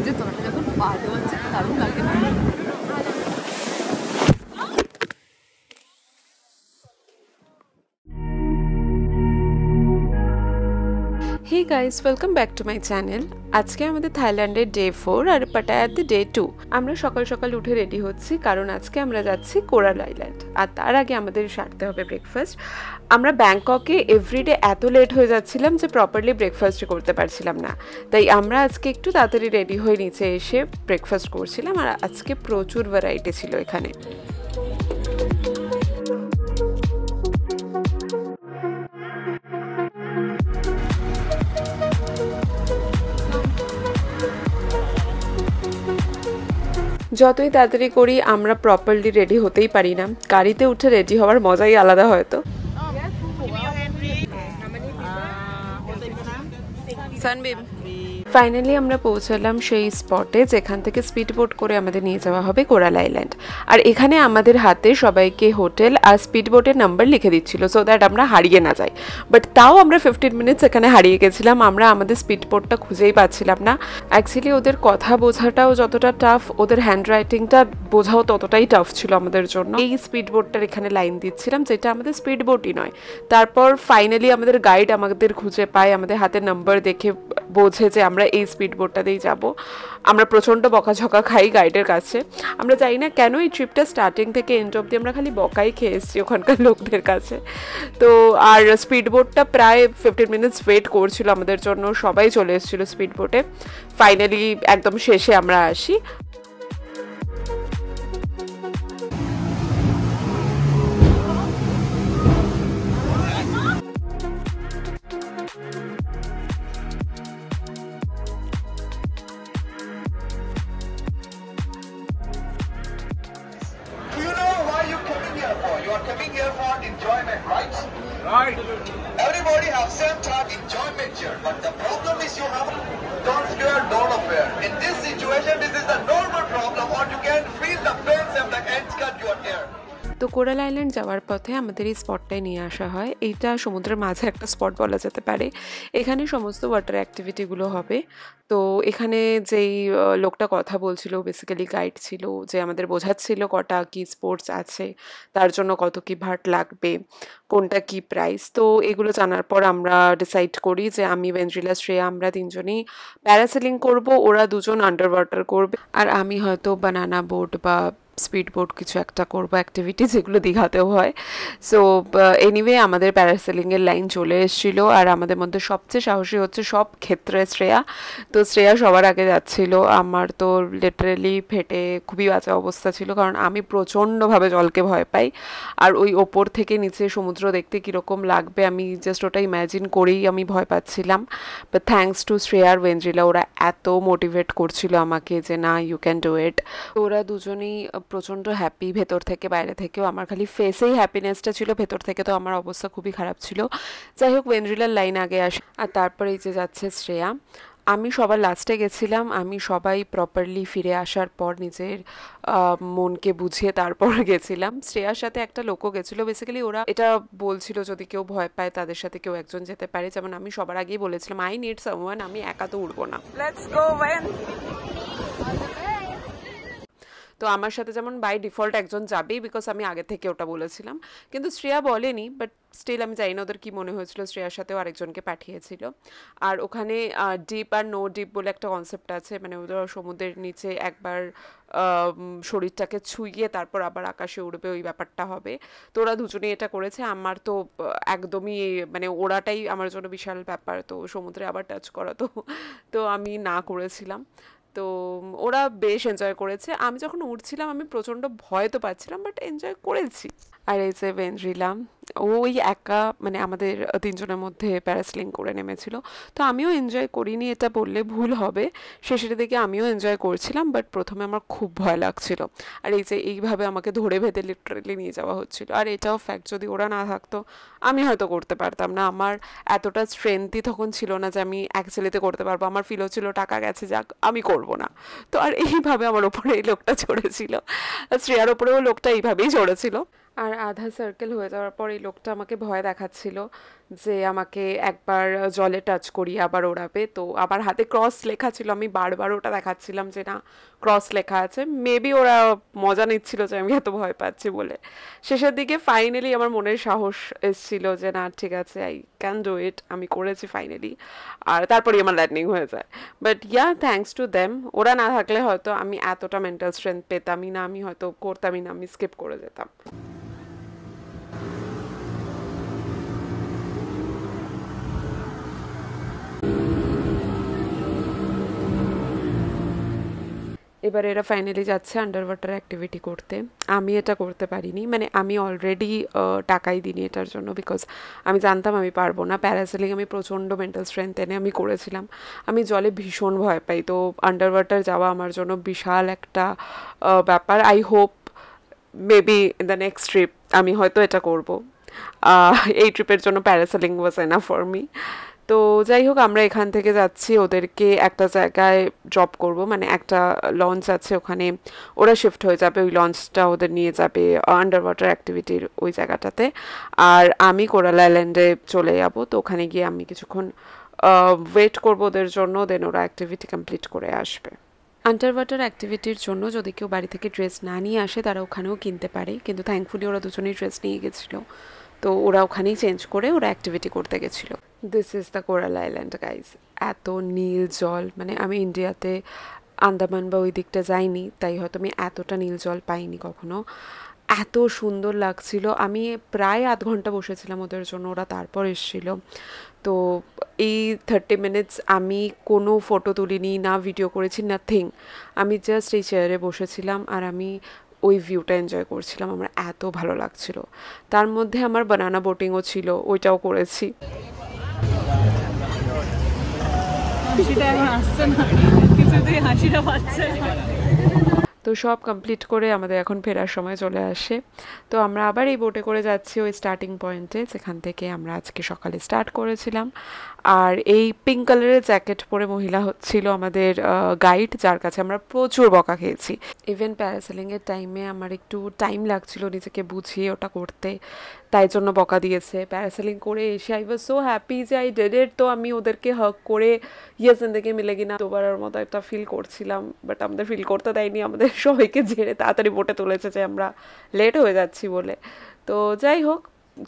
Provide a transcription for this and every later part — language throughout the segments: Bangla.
যে তোলাটা যখন পা দেওয়াচ্ছে দারুণ লাগে না? Hey guys, welcome back to my channel. আজকে আমাদের থাইল্যান্ডের ডে 4 আর পাটায়াতে ডে 2। আমরা সকাল সকাল উঠে রেডি হচ্ছি কারণ আজকে আমরা যাচ্ছি কোরাল আইল্যান্ড। আর তার আগে আমাদের সারতে হবে ব্রেকফাস্ট। আমরা ব্যাংককে এভরিডে এত লেট হয়ে যাচ্ছিলাম যে প্রপারলি ব্রেকফাস্ট করতে পারছিলাম না, তাই আমরা আজকে একটু তাড়াতাড়ি রেডি হয়ে নিচে এসে ব্রেকফাস্ট করছিলাম। আর আজকে প্রচুর ভ্যারাইটি ছিল এখানে। যতই তাড়াতাড়ি করি আমরা প্রপারলি রেডি হতেই পারি না। গাড়িতে উঠে রেডি হওয়ার মজাই আলাদা হয়তো। সানবিম ফাইনালি আমরা পৌঁছালাম সেই স্পটে যেখান থেকে স্পিড বোট করে আমাদের নিয়ে যাওয়া হবে কোরাল আইল্যান্ড। আর এখানে আমাদের হাতে সবাইকে হোটেল আর স্পিড বোটের নাম্বার লিখে দিচ্ছিল সো দ্যাট আমরা হারিয়ে না যাই। বাট তাও আমরা 15 মিনিটস এখানে হারিয়ে গেছিলাম। আমরা আমাদের স্পিড বোটটা খুঁজেই পাচ্ছিলাম না। অ্যাকচুয়ালি ওদের কথা বোঝাটাও যতটা টাফ, ওদের হ্যান্ড রাইটিংটা বোঝাও ততটাই টাফ ছিল আমাদের জন্য। এই স্পিড বোটটার এখানে লাইন দিচ্ছিলাম যেটা আমাদের স্পিড বোটই নয়। তারপর ফাইনালি আমাদের গাইড আমাদের খুঁজে পায়, আমাদের হাতে নাম্বার দেখে বোঝে যে আমরা এই স্পিড বোটটাতেই যাব। আমরা প্রচণ্ড বকাঝকা খাই গাইডের কাছে। আমরা জানি না কেন এই ট্রিপটা স্টার্টিং থেকে এন্ড অবধি আমরা খালি বকাই খেয়ে এসেছি ওখানকার লোকদের কাছে। তো আর স্পিড বোটটা প্রায় 15 মিনিটস ওয়েট করছিল আমাদের জন্য, সবাই চলে এসেছিলো স্পিড বোটে। ফাইনালি একদম শেষে আমরা আসি। Right. Everybody have same type enjoyment here, but the problem is you have don't scare, don't affair. In this situation, this is the normal problem, or you can feel the pains and the ends cut your hair. তো কোরাল আইল্যান্ড যাওয়ার পথে আমাদের এই স্পটটায় নিয়ে আসা হয়। এইটা সমুদ্রের মাঝে একটা স্পট বলা যেতে পারে। এখানে সমস্ত ওয়াটার অ্যাক্টিভিটিগুলো হবে। তো এখানে যেই লোকটা কথা বলছিল, বেসিক্যালি গাইড ছিল, যে আমাদের বোঝাচ্ছিল কটা কি স্পোর্টস আছে, তার জন্য কত কি ভাট লাগবে, কোনটা কি প্রাইস। তো এগুলো জানার পর আমরা ডিসাইড করি যে আমি, ভেন্দ্রিলা, শ্রেয়া আমরা তিনজনই প্যারাসেলিং করব, ওরা দুজন আন্ডার ওয়াটার করবে, আর আমি হয়তো বানানা বোট বা স্পিড বোট কিছু একটা করবো অ্যাক্টিভিটি যেগুলো দীঘাতেও হয়। সো এনিওয়ে আমাদের প্যারাসেলিংয়ের লাইন চলে এসেছিলো। আর আমাদের মধ্যে সবচেয়ে সাহসী হচ্ছে সব ক্ষেত্রে শ্রেয়া। তো শ্রেয়া সবার আগে যাচ্ছিল। আমার তো লিটারেলি ফেটে খুবই বাজে অবস্থা ছিল, কারণ আমি প্রচণ্ডভাবে জলকে ভয় পাই। আর ওই ওপর থেকে নিচে সমুদ্র দেখতে কীরকম লাগবে আমি জাস্ট ওটা ইম্যাজিন করেই আমি ভয় পাচ্ছিলাম। বাট থ্যাঙ্কস টু শ্রেয়া আর ভেন্দ্রিলা, ওরা এত মোটিভেট করছিল আমাকে যে না, ইউ ক্যান ডু ইট। ওরা দুজনেই প্রচণ্ড হ্যাপি ভেতর থেকে বাইরে থেকেও। আমার খালি ফেসেই হ্যাপিনেসটা ছিল, ভেতর থেকে তো আমার অবস্থা খুবই খারাপ ছিল। যাই হোক, ভেন্দ্রিলার লাইন আগে আসে আর তারপরে এই যে যাচ্ছে শ্রেয়া। আমি সবার লাস্টে গেছিলাম। আমি সবাই প্রপারলি ফিরে আসার পর নিজের মনকে বুঝিয়ে তারপর গেছিলাম। শ্রেয়ার সাথে একটা লোকও গেছিলো। বেসিক্যালি ওরা এটা বলছিল যদি কেউ ভয় পায় তাদের সাথে কেউ একজন যেতে পারে। যেমন আমি সবার আগেই বলেছিলাম আই নিড সামওয়ান, আমি একা তো উঠবো না। Let's go when. তো আমার সাথে যেমন বাই ডিফল্ট একজন যাবেই, বিকজ আমি আগে থেকে ওটা বলেছিলাম। কিন্তু শ্রেয়া বলেনি, বাট স্টিল আমি জানি না ওদের কী মনে হয়েছিল, শ্রেয়ার সাথেও আরেকজনকে পাঠিয়েছিল। আর ওখানে ডিপ আর নো ডিপ বলে একটা কনসেপ্ট আছে, মানে ওদের সমুদ্রের নিচে একবার শরীরটাকে ছুঁয়ে তারপর আবার আকাশে উড়বে, ওই ব্যাপারটা হবে। তো ওরা দুজনেই এটা করেছে। আমার তো একদমই মানে ওড়াটাই আমার জন্য বিশাল ব্যাপার, তো সমুদ্রে আবার টাচ করা তো আমি না করেছিলাম। তো ওরা বেশ এনজয় করেছে। আমি যখন উঠছিলাম আমি প্রচণ্ড ভয় তো পাচ্ছিলাম, বাট এনজয় করেছি। আর এই যে ভেন্দ্রিলা, ওই একা মানে আমাদের তিনজনের মধ্যে প্যারাসেলিং করে নেমেছিল। তো আমিও এনজয় করিনি এটা বললে ভুল হবে, শেষের দিকে আমিও এনজয় করছিলাম, বাট প্রথমে আমার খুব ভয় লাগছিল। আর এই যে এইভাবে আমাকে ধরে বেঁধে লিটারেলি নিয়ে যাওয়া হচ্ছিল। আর এটাও ফ্যাক্ট, যদি ওরা না থাকতো আমি হয়তো করতে পারতাম না। আমার এতটা স্ট্রেংথই তখন ছিল না যে আমি অ্যাকচুয়ালিতে করতে পারবো। আমার ফিল হচ্ছিল টাকা গেছে, যাক আমি করবো না। তো আর এইভাবে আমার ওপরে এই লোকটা চড়েছিল, শ্রেয়ার ওপরেও লোকটা এইভাবেই চড়েছিল। আর আধা সার্কেল হয়ে যাওয়ার পর এই লোকটা আমাকে ভয় দেখাচ্ছিল যে আমাকে একবার জলে টাচ করিয়ে আবার ওড়াবে। তো আমার হাতে ক্রস লেখা ছিল, আমি বারবার ওটা দেখাচ্ছিলাম যে না ক্রস লেখা আছে। মেবি ওরা মজা নিচ্ছিল যে আমি এত ভয় পাচ্ছি বলে। শেষের দিকে ফাইনালি আমার মনের সাহস এসেছিল যে না ঠিক আছে, আই ক্যান ডু ইট, আমি করেছি ফাইনালি। আর তারপরেই আমার ল্যান্ডিং হয়ে যায়। But yeah, thanks to them. ওরা না থাকলে হয়তো আমি এতটা মেন্টাল স্ট্রেংথ পেতামই না, আমি হয়তো করতামই না, আমি স্কিপ করে যেতাম। এবার এরা ফাইনালি যাচ্ছে আন্ডার ওয়াটার অ্যাক্টিভিটি করতে। আমি এটা করতে পারিনি, মানে আমি অলরেডি টাকাই দিইনি এটার জন্য, বিকজ আমি জানতাম আমি পারবো না। প্যারাসেলিং আমি প্রচণ্ড মেন্টাল স্ট্রেংথ এনে আমি করেছিলাম। আমি জলে ভীষণ ভয় পাই, তো আন্ডার ওয়াটার যাওয়া আমার জন্য বিশাল একটা ব্যাপার। I hope maybe in the next trip আমি হয়তো এটা করব। এই ট্রিপের জন্য parasailing was enough for me. তো যাই হোক, আমরা এখান থেকে যাচ্ছি, ওদেরকে একটা জায়গায় ড্রপ করব, মানে একটা লঞ্চ আছে ওখানে, ওরা শিফট হয়ে যাবে, ওই লঞ্চটা ওদের নিয়ে যাবে আন্ডার ওয়াটার অ্যাক্টিভিটির ওই জায়গাটাতে। আর আমি কোরাল আইল্যান্ডে চলে যাব। তো ওখানে গিয়ে আমি কিছুক্ষণ ওয়েট করবো ওদের জন্য, দেন ওরা অ্যাক্টিভিটি কমপ্লিট করে আসবে। আন্ডার ওয়াটার অ্যাক্টিভিটির জন্য যদি কেউ বাড়ি থেকে ড্রেস না নিয়ে আসে তারা ওখানেও কিনতে পারে, কিন্তু থ্যাঙ্কফুলি ওরা দুজনেই ড্রেস নিয়ে গেছিলো, তো ওরা ওখানেই চেঞ্জ করে ওরা অ্যাক্টিভিটি করতে গেছিলো। This is the coral island guys. এত নীল জল, মানে আমি ইন্ডিয়াতে আন্দামান বা ওই দিকটা যাইনি, তাই হয়তো আমি এতটা নীল জল পাইনি কখনো। এত সুন্দর লাগছিল। আমি প্রায় আধ ঘন্টা বসেছিলাম ওদের জন্য, ওরা তারপর এসেছিল। তো এই 30 মিনিটস আমি কোনো ফটো তুলিনি, না ভিডিও করেছি, নাথিং। আমি জাস্ট এই চেয়ারে বসেছিলাম আর আমি ওই ভিউটা এনজয় করছিলাম। আমার এত ভালো লাগছিল। তার মধ্যে আমার বানানা বোটিংও ছিল, ওইটাও করেছি। তো সব কমপ্লিট করে আমাদের এখন ফেরার সময় চলে আসে। তো আমরা আবার এই বোটে করে যাচ্ছি ওই স্টার্টিং পয়েন্টে, যেখান থেকে আমরা আজকে সকালে স্টার্ট করেছিলাম। আর এই পিঙ্ক কালারের জ্যাকেট পরে মহিলা ছিল আমাদের গাইড, যার কাছে আমরা প্রচুর বকা খেয়েছি। ইভেন প্যারাসেলিংয়ের টাইমে আমার একটু টাইম লাগছিল নিজেকে বুঝিয়ে ওটা করতে, তাই জন্য বকা দিয়েছে। প্যারাসেলিং করে এসে আই ওয়াজ সো হ্যাপি যে আই ডিড ইট। তো আমি ওদেরকে হাগ করে ইয়ে জিন্দেগি মিলেগি না দুবারের মতো একটা ফিল করছিলাম, বাট আমাদের ফিল করতে দেয়নি, আমাদের সবাইকে ঝেড়ে তাড়াতাড়ি বোটে তুলেছে যে আমরা লেট হয়ে যাচ্ছি বলে। তো যাই হোক,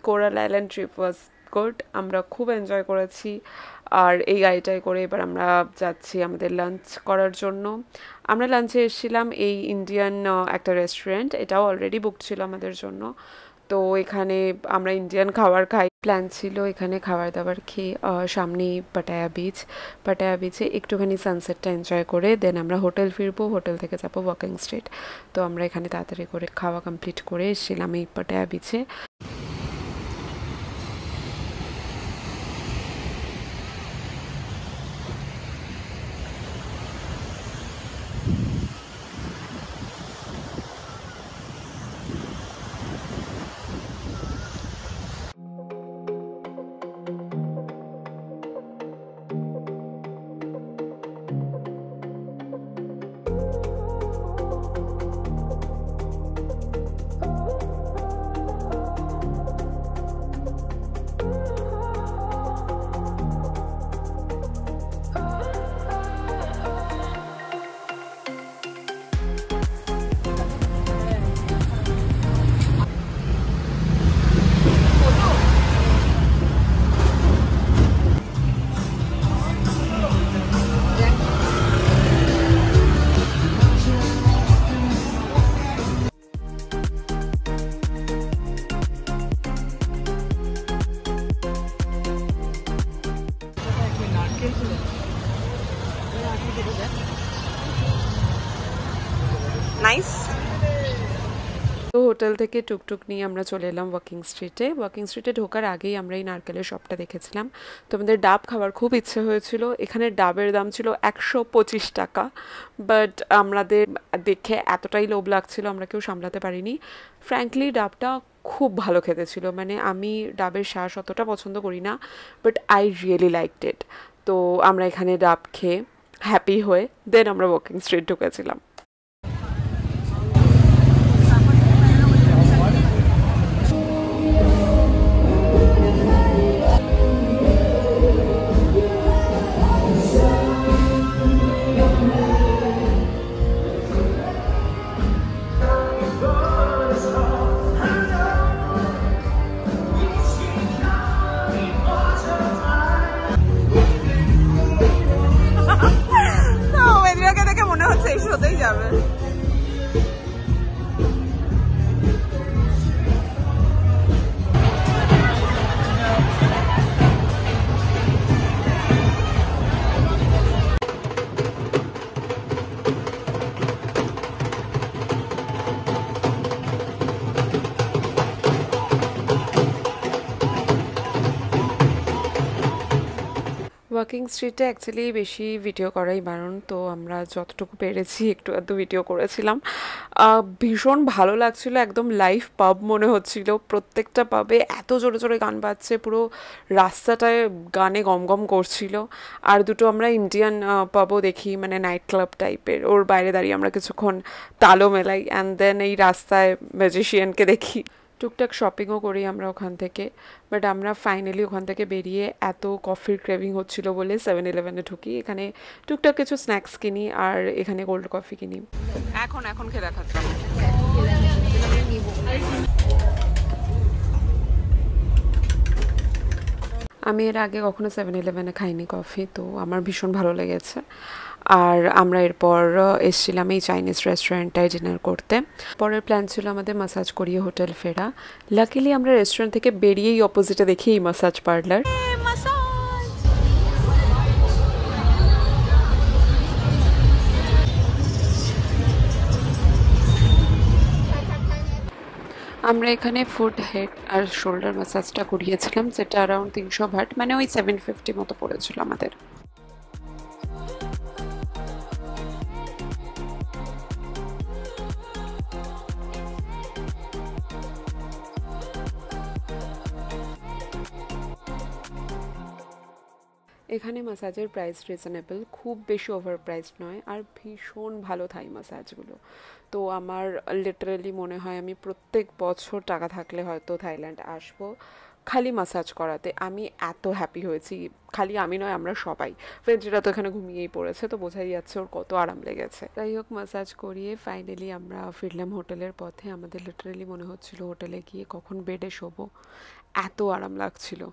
coral island trip was good, আমরা খুব এনজয় করেছি। আর এই গাড়িটায় করে এবার আমরা যাচ্ছি আমাদের লাঞ্চ করার জন্য। আমরা লাঞ্চে এসেছিলাম এই ইন্ডিয়ান একটা রেস্টুরেন্ট, এটাও অলরেডি বুক ছিল আমাদের জন্য। তো এখানে আমরা ইন্ডিয়ান খাবার খাই, প্ল্যান ছিল এখানে খাবার দাবার খেয়ে সামনেই পাটায়া বিচ, পাটায়া বিচে একটুখানি সানসেটটা এনজয় করে দেন আমরা হোটেল ফিরবো, হোটেল থেকে যাবো ওয়াকিং স্ট্রিট। তো আমরা এখানে তাড়াতাড়ি করে খাওয়া কমপ্লিট করে এসেছিলাম এই পাটায়া বিচে। নাইস। তো হোটেল থেকে টুকটুক নিয়ে আমরা চলে এলাম ওয়াকিং স্ট্রিটে। ওয়াকিং স্ট্রিটে ঢোকার আগেই আমরা এই নারকেলের শপটা দেখেছিলাম। তো আমাদের ডাব খাবার খুব ইচ্ছে হয়েছিল। এখানে ডাবের দাম ছিল 125 টাকা, বাট আমাদের দেখে এতটাই লোভ লাগছিল আমরা কেউ সামলাতে পারিনি। ফ্র্যাঙ্কলি ডাবটা খুব ভালো খেতে ছিল, মানে আমি ডাবের শ্বাস অতটা পছন্দ করি না, বাট আই রিয়েলি লাইকড ইট। তো আমরা এখানে ডাব খেয়ে হ্যাপি হয়ে দেন আমরা ওয়াকিং স্ট্রিট ঢুকেছিলাম। ওয়াকিং স্ট্রিটে অ্যাকচুয়ালি বেশি ভিডিও করাই বারণ, তো আমরা যতটুকু পেরেছি একটু আধটু ভিডিও করেছিলাম। ভীষণ ভালো লাগছিল, একদম লাইভ পাব মনে হচ্ছিল। প্রত্যেকটা পাবে এত জোরে জোরে গান বাজছে, পুরো রাস্তাটায় গানে গমগম করছিল। আর দুটো আমরা ইন্ডিয়ান পাবও দেখি, মানে নাইট ক্লাব টাইপের, ওর বাইরে দাঁড়িয়ে আমরা কিছুক্ষণ তালও মেলাই, অ্যান্ড দেন এই রাস্তায় ম্যাজিশিয়ানকে দেখি। টুকটাক শপিংও করি আমরা ওখান থেকে। বাট আমরা ফাইনালি ওখান থেকে বেরিয়ে এত কফির ক্রেভিং হচ্ছিল বলে 7-Eleven-এ ঢুকি, এখানে টুকটাক কিছু স্ন্যাক্স কিনি আর এখানে কোল্ড কফি কিনি। এখন খেয়ে দেখাচ্ছিলাম। আমি এর আগে কখনো 7-Eleven-এ খাইনি কফি, তো আমার ভীষণ ভালো লেগেছে। আর আমরা এরপর এসেছিলাম এই চাইনিজ রেস্টুরেন্টটায় ডিনার করতে। পরের প্ল্যান ছিল আমাদের মাসাজ করিয়ে হোটেল ফেরা। লাকিলি আমরা রেস্টুরেন্ট থেকে বেরিয়েই অপোজিটে দেখি এই মাসাজ পার্লার। আমরা এখানে ফুট হেড আর শোল্ডার মাসাজটা করিয়েছিলাম, যেটা অ্যারাউন্ড 300 বাট, মানে ওই 750 মতো পড়েছিল আমাদের। এখানে মাসাজের প্রাইস রিজনেবল, খুব বেশি ওভার প্রাইস নয়, আর ভীষণ ভালো থাই মাসাজগুলো। তো আমার লিটারালি মনে হয় আমি প্রত্যেক বছর টাকা থাকলে হয়তো থাইল্যান্ড আসবো খালি মাসাজ করাতে। আমি এত হ্যাপি হয়েছি, খালি আমি নয় আমরা সবাই। ফ্রেন্ডরা তো এখানে ঘুমিয়েই পড়েছে, তো বোঝাই যাচ্ছে ওর কত আরাম লেগেছে। যাই হোক, মাসাজ করিয়ে ফাইনালি আমরা ফিরলাম হোটেলের পথে। আমাদের লিটারালি মনে হচ্ছিল হোটেলে গিয়ে কখন বেডে শোবো, এত আরাম লাগছিল।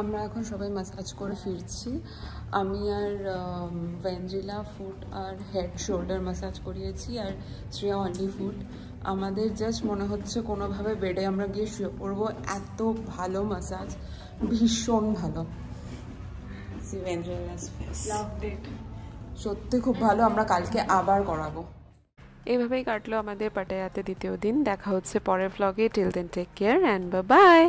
আমরা এখন সবাই মাসাজ করে ফিরছি। আমি আর ভেঞ্জিলা ফুট আর হেড শোল্ডার মাসাজ করিয়েছি, আর শ্রেয়া অনলি ফুট। আমাদের জাস্ট মনে হচ্ছে কোনোভাবে বেডে আমরা গিয়ে শুয়ে পড়বো, এত ভালো মাসাজ, ভীষণ ভালো। সত্যি খুব ভালো, আমরা কালকে আবার করাবো। এভাবেই কাটলো আমাদের পাটায়াতে দ্বিতীয় দিন। দেখা হচ্ছে পরের ভ্লগে। Till then take care and bye by.